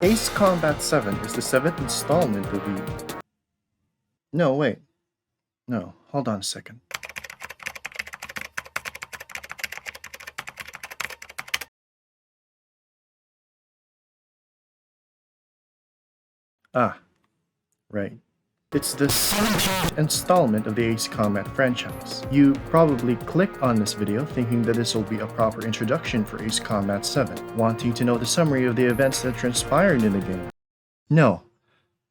Ace Combat 7 is the 7th installment of the... No, wait. No, hold on a second. Ah, right. It's the 7th installment of the Ace Combat franchise. You probably clicked on this video thinking that this will be a proper introduction for Ace Combat 7, wanting to know the summary of the events that transpired in the game. No.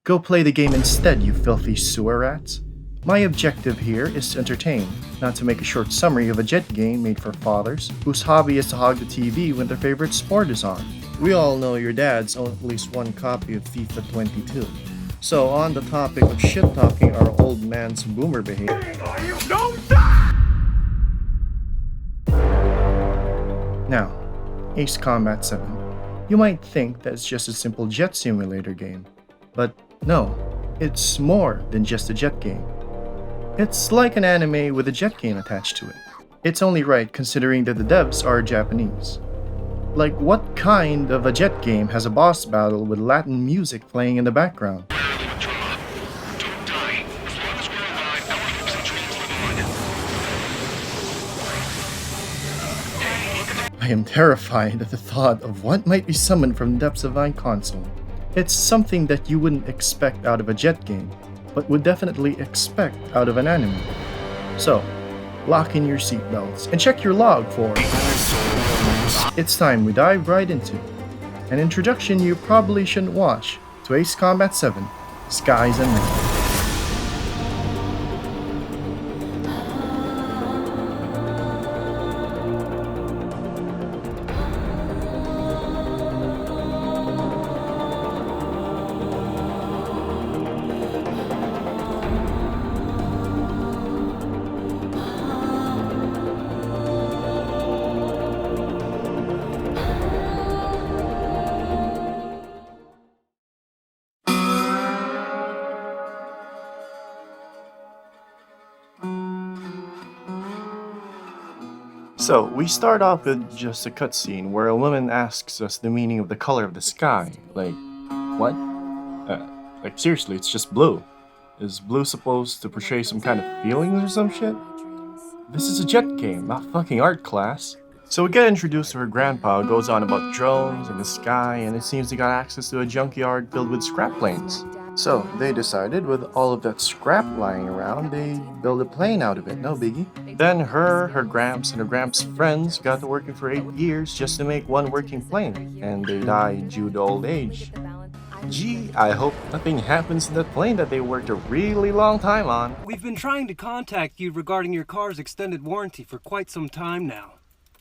Go play the game instead, you filthy sewer rats. My objective here is to entertain, not to make a short summary of a jet game made for fathers whose hobby is to hog the TV when their favorite sport is on. We all know your dads own at least one copy of FIFA 22. So on the topic of shit-talking our old man's boomer behavior. Now, Ace Combat 7. You might think that it's just a simple jet simulator game, but no, it's more than just a jet game. It's like an anime with a jet game attached to it. It's only right considering that the devs are Japanese. Like, what kind of a jet game has a boss battle with Latin music playing in the background? I am terrified at the thought of what might be summoned from the depths of my console. It's something that you wouldn't expect out of a jet game, but would definitely expect out of an anime. So, lock in your seatbelts and check your log for... It's time we dive right into an introduction you probably shouldn't watch to Ace Combat 7, Skies and Rain. So, we start off with just a cutscene where a woman asks us the meaning of the color of the sky. Like, what? Like, seriously, it's just blue. Is blue supposed to portray some kind of feelings or some shit? This is a jet game, not fucking art class. So we get introduced to her grandpa who goes on about drones and the sky, and it seems they got access to a junkyard filled with scrap planes. So they decided with all of that scrap lying around, they build a plane out of it, no biggie. Then her gramps, and her gramps' friends got to working for 8 years just to make one working plane, and they died due to old age. Gee, I hope nothing happens to that plane that they worked a really long time on. We've been trying to contact you regarding your car's extended warranty for quite some time now.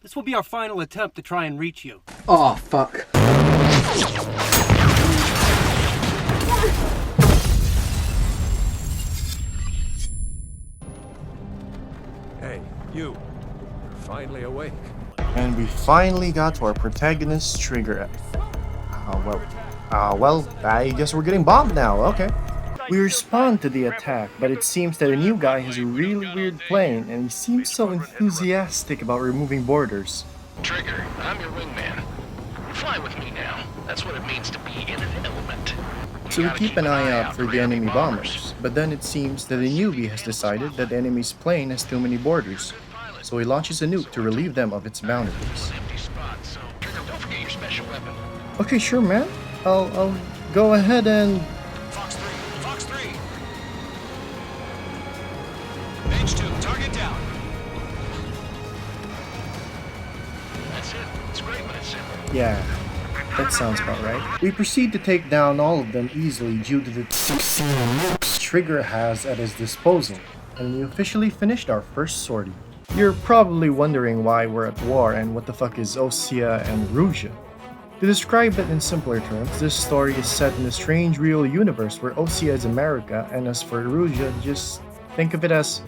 This will be our final attempt to try and reach you. Oh, fuck. Hey, you're finally awake. And we finally got to our protagonist's trigger. Well, I guess we're getting bombed now, okay. We respond to the attack, but it seems that a new guy has a really weird plane, and he seems so enthusiastic about removing borders. Trigger, I'm your wingman. Fly with me now. That's what it means to be in an element. So we keep an eye out for the enemy bombers, but then it seems that a newbie has decided that the enemy's plane has too many borders, so he launches a nuke to relieve them of its boundaries. Empty spot, so don't forget your special weapon. Okay, sure, man. I'll go ahead and... Fox 3, Fox 3. Page 2, target down. That's it. It's great when it's simple. Yeah, that sounds about right. We proceed to take down all of them easily due to the 16 nukes Trigger has at his disposal, and we officially finished our first sortie. You're probably wondering why we're at war and what the fuck is Osea and Ruja. To describe it in simpler terms, this story is set in a strange real universe where Osea is America, and as for Ruja, just think of it as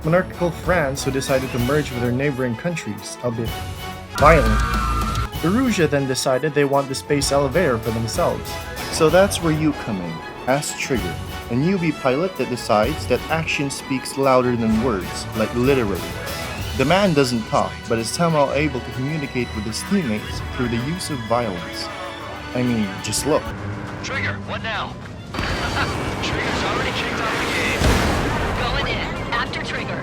monarchical France who decided to merge with their neighboring countries, albeit violent. The Ruja then decided they want the space elevator for themselves. So that's where you come in, as Trigger, a newbie pilot that decides that action speaks louder than words, like literally. The man doesn't talk, but is somehow able to communicate with his teammates through the use of violence. I mean, just look. Trigger, what now? Trigger's already kicked off the game. Going in. After Trigger.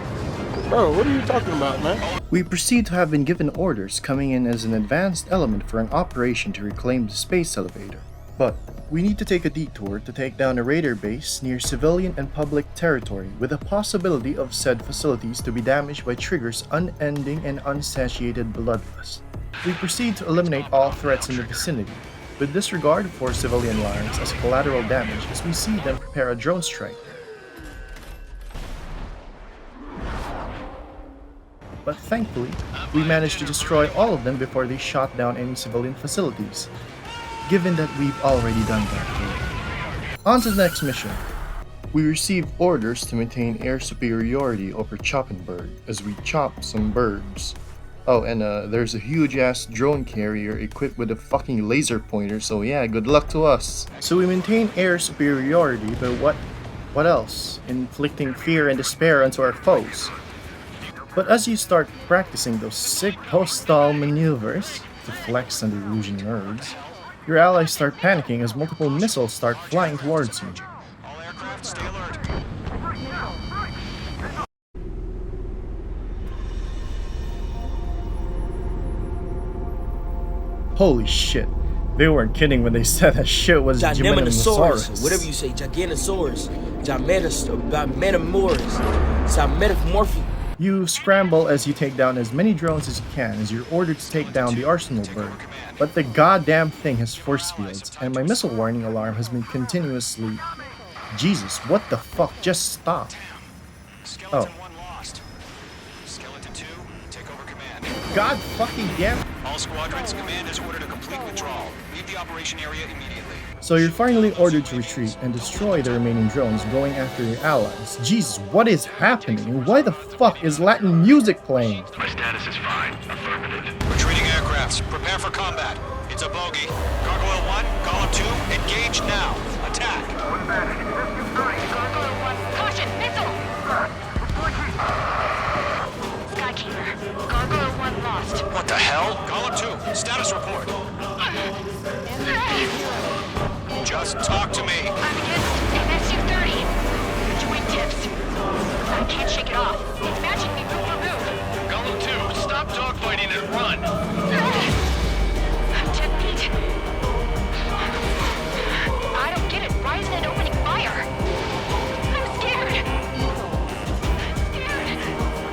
Bro, what are you talking about, man? We proceed to have been given orders coming in as an advanced element for an operation to reclaim the space elevator. But we need to take a detour to take down a raider base near civilian and public territory with a possibility of said facilities to be damaged by Trigger's unending and unsatiated bloodlust. We proceed to eliminate all threats in the vicinity, with disregard for civilian lives as collateral damage as we see them prepare a drone strike. But thankfully, we managed to destroy all of them before they shot down any civilian facilities, given that we've already done that. On to the next mission. We received orders to maintain air superiority over chopping bird as we chop some birds. Oh, and there's a huge ass drone carrier equipped with a fucking laser pointer, so yeah, good luck to us. So we maintain air superiority, but what else? Inflicting fear and despair onto our foes. But as you start practicing those sick post-stall maneuvers to flex on the illusion nerds, your allies start panicking as multiple missiles start flying towards you. All aircraft, stay alert. Holy shit, they weren't kidding when they said that shit was Gigantinosaurus. Whatever you say, Gigantinosaurus, Metamorphic. You scramble as you take down as many drones as you can as you're ordered to take down the arsenal bird. But the goddamn thing has force fields, and my missile warning alarm has been continuously... Jesus, what the fuck? Just stop. Oh. God fucking damn. All squadrons, command has ordered a complete withdrawal. Leave the operation area immediately. So you're finally ordered to retreat and destroy the remaining drones going after your allies. Jesus, what is happening? Why the fuck is Latin music playing? My status is fine. Affirmative. Retreating aircrafts, prepare for combat. It's a bogey. Gargoyle 1, column 2, engage now. Attack. Gargoyle 1. Caution! Missile! Skykeeper. Gargoyle 1 lost. What the hell? Column 2, status report. Just talk to me. I'm against MSU-30. Twin tips. I can't shake it off. It's matching me move for move. Golem 2, stop dogfighting and run. I'm 10 feet. I don't get it. Why isn't it opening fire? I'm scared.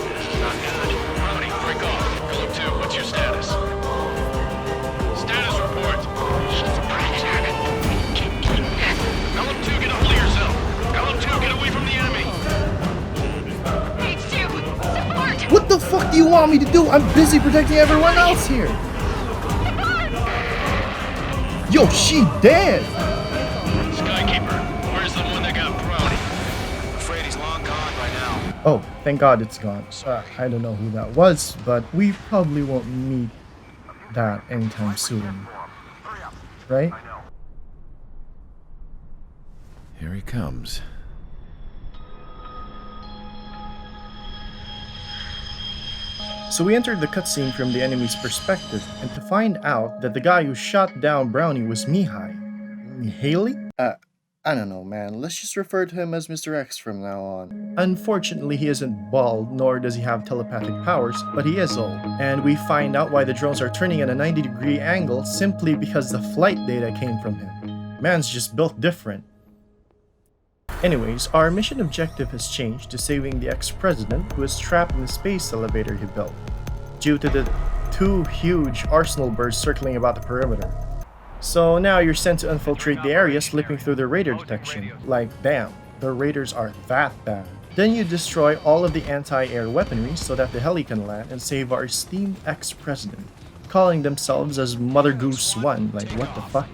This is not good. Brownie, break off. Golem 2, what's your status? Status report. She's a predator. Get eaten. Golem 2, get a hold of yourself. Golem 2, get away from the enemy. H2, support! What the fuck do you want me to do? I'm busy protecting everyone else here. Yo, she dead. Skykeeper, where's the one that got Brownie? I'm afraid he's long gone by now. Oh, thank God it's gone. I don't know who that was, but we probably won't meet that anytime soon. Right? Here he comes. So we entered the cutscene from the enemy's perspective, and to find out that the guy who shot down Brownie was Mihaly? I don't know, man. Let's just refer to him as Mr. X from now on. Unfortunately, he isn't bald, nor does he have telepathic powers, but he is old. And we find out why the drones are turning at a 90-degree angle simply because the flight data came from him. Man's just built different. Anyways, our mission objective has changed to saving the ex-president who is trapped in the space elevator he built, due to the two huge arsenal birds circling about the perimeter. So now you're sent to infiltrate the area, slipping through the radar detection. Like, damn, the raiders are that bad. Then you destroy all of the anti-air weaponry so that the heli can land and save our esteemed ex-president, calling themselves as Mother Goose 1, like what the fuck?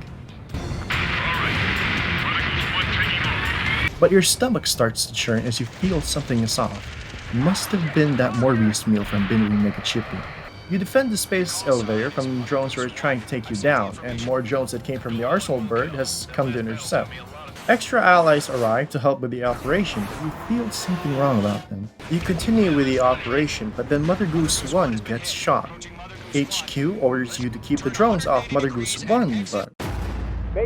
But your stomach starts to churn as you feel something is off. Must have been that Morbius meal from Binry Mega Chippy. You defend the space elevator from drones who are trying to take you down, and more drones that came from the arsenal bird has come to intercept. Extra allies arrive to help with the operation, but you feel something wrong about them. You continue with the operation, but then Mother Goose 1 gets shot. HQ orders you to keep the drones off Mother Goose 1, but Oh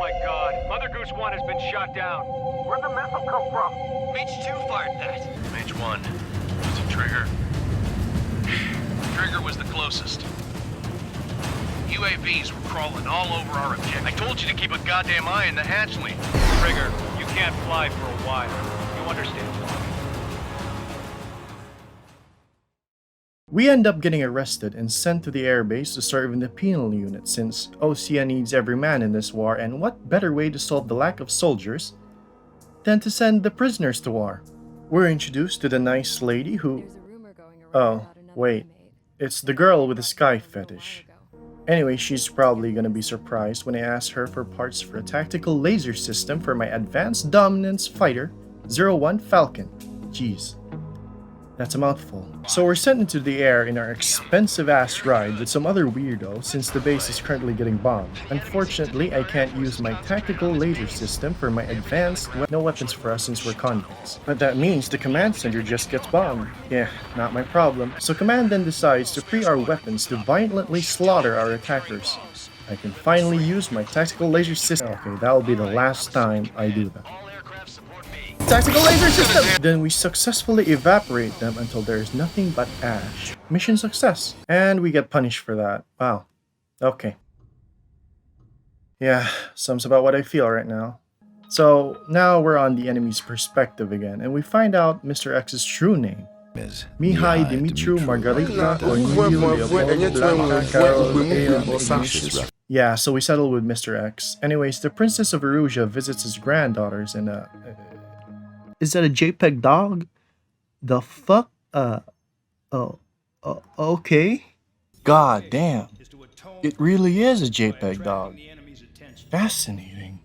my god, Mother Goose 1 has been shot down. Where'd the missile come from? Mage 2 fired that. Mage 1. Was it Trigger? Trigger was the closest. UAVs were crawling all over our objective. I told you to keep a goddamn eye in the hatchling. Trigger, you can't fly for a while. You understand why? We end up getting arrested and sent to the airbase to serve in the penal unit since OCN needs every man in this war, and what better way to solve the lack of soldiers than to send the prisoners to war. We're introduced to the nice lady who... Oh, wait. It's the girl with the sky fetish. Anyway, she's probably gonna be surprised when I ask her for parts for a tactical laser system for my advanced dominance fighter, 01 Falcon. Jeez. That's a mouthful. So we're sent into the air in our expensive-ass ride with some other weirdo since the base is currently getting bombed. Unfortunately, I can't use my tactical laser system for my advanced no weapons for us since we're convicts. But that means the command center just gets bombed. Yeah, not my problem. So command then decides to free our weapons to violently slaughter our attackers. I can finally use my tactical laser system. Okay, that'll be the last time I do that. Tactical laser system! Then we successfully evaporate them until there is nothing but ash. Mission success. And we get punished for that. Wow. Okay. Yeah, sums about what I feel right now. So now we're on the enemy's perspective again, and we find out Mr. X's true name. Mihai Dimitru Margarita Corneliu Leopoldo Blanca. Yeah, so we settle with Mr. X. Anyways, the Princess of Erusia visits his granddaughters and is that a JPEG dog? The fuck? Okay. God damn. It really is a JPEG dog. Fascinating.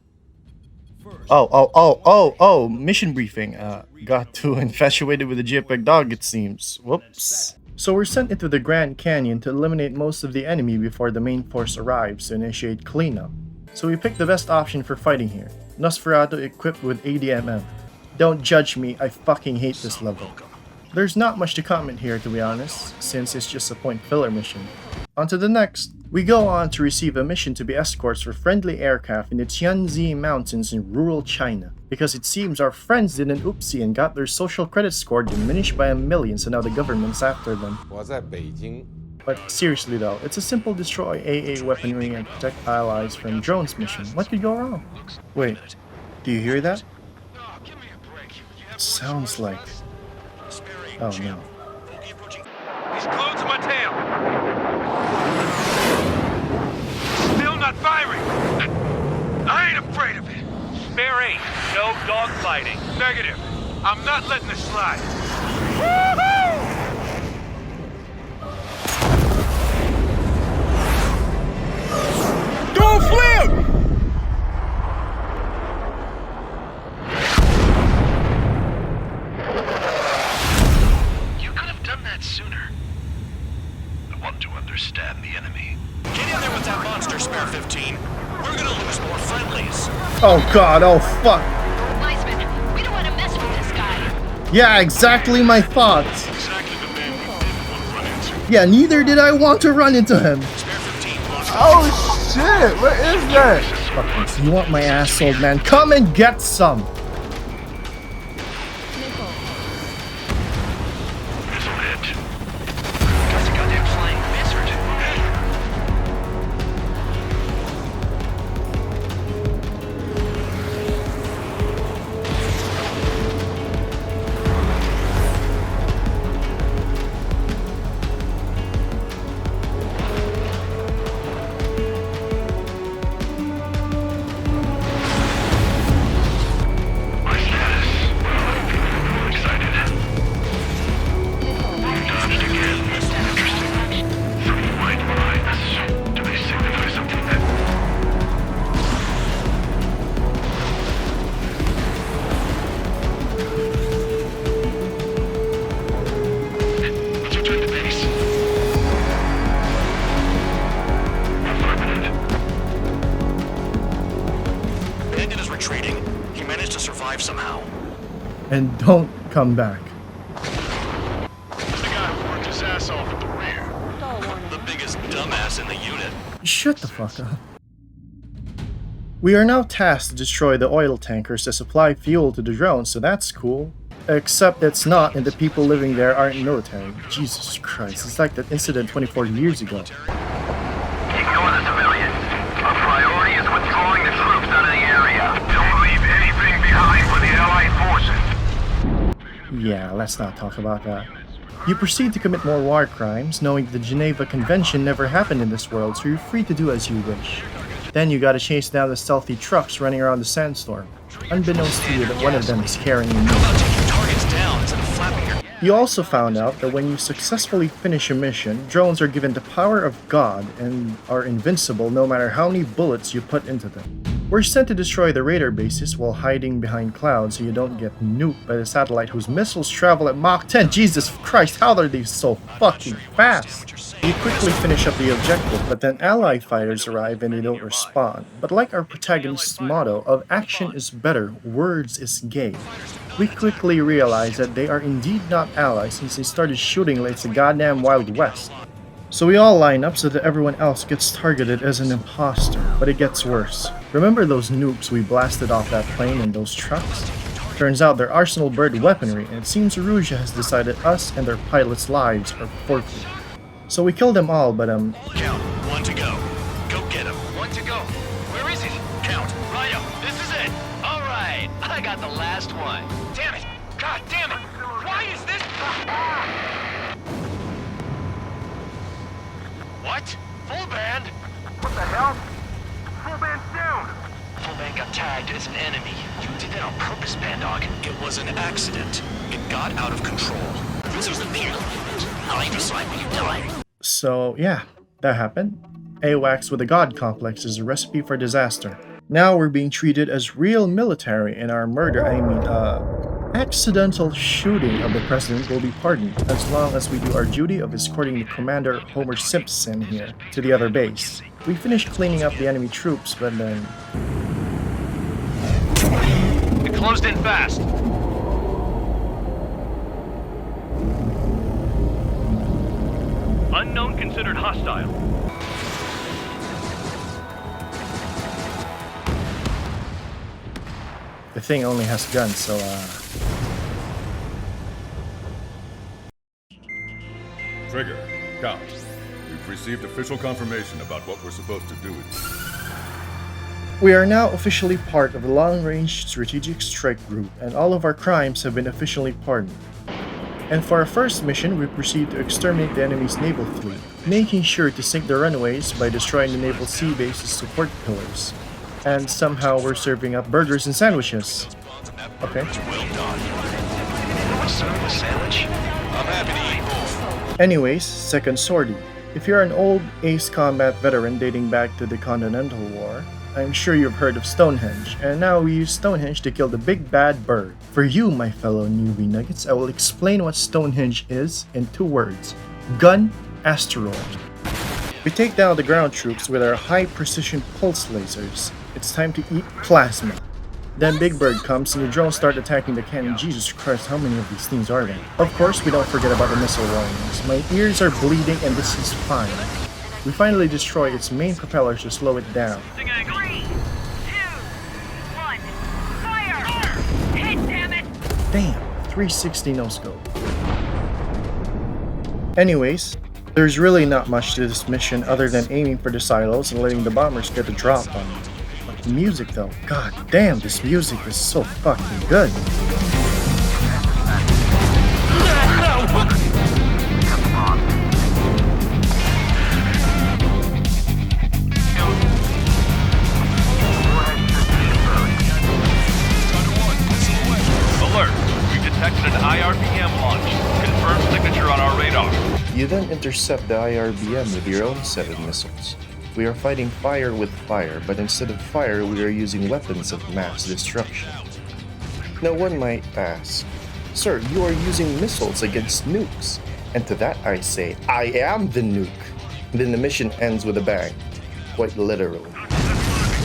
Oh, mission briefing. Got too infatuated with the JPEG dog, it seems. Whoops. So we're sent into the Grand Canyon to eliminate most of the enemy before the main force arrives to initiate cleanup. So we picked the best option for fighting here. Nosferatu equipped with ADMM. Don't judge me, I fucking hate this level. There's not much to comment here, to be honest, since it's just a point filler mission. On to the next. We go on to receive a mission to be escorts for friendly aircraft in the Tianzi Mountains in rural China, because it seems our friends did an oopsie and got their social credit score diminished by 1 million, so now the government's after them. But seriously though, it's a simple destroy AA weaponry and protect allies from drones mission. What could go wrong? Wait, do you hear that? It sounds like... Oh no. He's glued to my tail. Still not firing. I ain't afraid of it. Spare 8. No dogfighting. Negative. I'm not letting this slide. Woohoo! Don't flip! Sooner. I want to understand the enemy. Get in there with that monster, Spare 15. We're gonna lose more friendlies. Oh god, oh fuck. Weisman, we don't want to mess with this guy. Yeah, exactly my thoughts. Exactly the man we didn't want to run into. Yeah, neither did I want to run into him. Spare 15 lost. Oh shit! What is that? Fuck this, you want my ass, old man? Come and get some. Somehow. And don't come back. his ass off at the rear. The biggest dumbass in the unit. Shut the fuck up. We are now tasked to destroy the oil tankers that supply fuel to the drones, so that's cool. Except it's not, and the people living there aren't military. Jesus Christ, it's like that incident 24 years ago. Ignore the civilians. Our priority is withdrawing the troops out of the area. Don't leave anything behind for the Allied forces. Yeah, let's not talk about that. You proceed to commit more war crimes, knowing the Geneva Convention never happened in this world, so you're free to do as you wish. Then you gotta chase down the stealthy trucks running around the sandstorm, unbeknownst to you that one of them is carrying a nuke. You also found out that when you successfully finish a mission, drones are given the power of God and are invincible no matter how many bullets you put into them. We're sent to destroy the radar bases while hiding behind clouds so you don't get nuked by the satellite whose missiles travel at Mach 10. Jesus Christ, how are they so fucking fast? You quickly finish up the objective, but then Allied fighters arrive and they don't respond. But like our protagonist's motto of action is better, words is gay, we quickly realize that they are indeed not allies since they started shooting like it's the goddamn Wild West. So we all line up so that everyone else gets targeted as an imposter, but it gets worse. Remember those nukes we blasted off that plane and those trucks? Turns out they're Arsenal bird weaponry, and it seems Rouge has decided us and their pilots' lives are forfeit. So we kill them all, but Count, one to go. Go get him. One to go. Where is he? Count, right up. This is it. All right, I got the last one. Damn it! God damn it! Why is this? What? Full band? What the hell? Full band's down. Full band got tagged as an enemy. You did that on purpose, Bandog. It was an accident. It got out of control. This was the Penal. I'll even slide when you die. so yeah, that happened. AWACS with a god complex is a recipe for disaster. Now we're being treated as real military, and our murder, accidental shooting of the president will be pardoned as long as we do our duty of escorting the Commander Homer Simpson here to the other base. We finished cleaning up the enemy troops, but then... It closed in fast. Unknown considered hostile. The thing only has guns, so Trigger, Count. We've received official confirmation about what we're supposed to do. we are now officially part of the Long-Range Strategic Strike Group, and all of our crimes have been officially pardoned. And for our first mission, we proceed to exterminate the enemy's naval fleet, making sure to sink the runaways by destroying the naval sea base's support pillars. And somehow we're serving up burgers and sandwiches. Okay. Well done. What's served with sandwich? I'm happy to eat both. Anyways, second sortie. If you're an old Ace Combat veteran dating back to the Continental War, I'm sure you've heard of Stonehenge, and now we use Stonehenge to kill the big bad bird. For you, my fellow newbie nuggets, I will explain what Stonehenge is in 2 words. Gun, asteroid. We take down the ground troops with our high-precision pulse lasers. It's time to eat plasma. Then Big Bird comes and the drones start attacking the cannon. Jesus Christ, how many of these things are there? Of course, we don't forget about the missile warnings. My ears are bleeding and this is fine. We finally destroy its main propellers to slow it down. 3, 2, 1, fire! Hit, damn it! Damn, 360 no scope. Anyways, there's really not much to this mission other than aiming for the silos and letting the bombers get the drop on them. But the music though, god damn, this music is so fucking good. Alert! We've detected an IRBM launch. Confirmed signature on our radar. You then intercept the IRBM with your own set of missiles. We are fighting fire with fire, but instead of fire, we are using weapons of mass destruction. Now one might ask, sir, you are using missiles against nukes. And to that I say, I am the nuke. Then the mission ends with a bang, quite literally.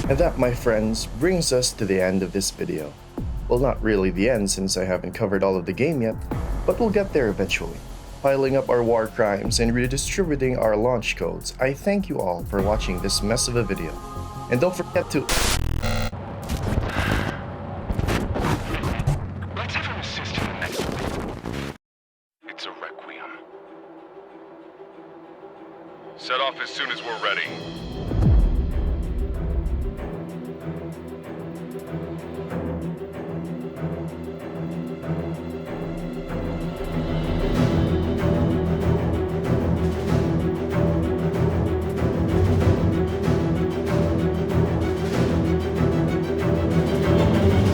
And that, my friends, brings us to the end of this video. Well, not really the end since I haven't covered all of the game yet, but we'll get there eventually. piling up our war crimes, and redistributing our launch codes, I thank you all for watching this mess of a video. And don't forget to... Let's have him assist in the next one. It's a requiem. Set off as soon as we're ready.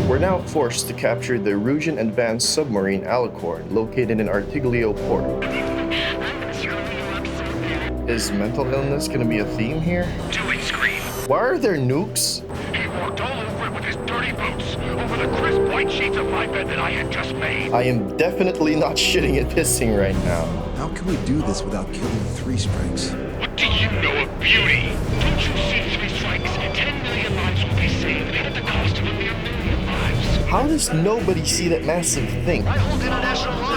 We're now forced to capture the Rugian Advanced Submarine Alicorn located in Artiglio Port. Is mental illness gonna be a theme here? Do it, Scream. Why are there nukes? He walked all over it with his dirty boots, over the crisp white sheets of my bed that I had just made. I am definitely not shitting and pissing right now. How can we do this without killing 3 strikes? What do you know of beauty? Don't you see 3 strikes? 10 million lives will be saved at the cost of a mere million lives. How does nobody see that massive thing? I hold international law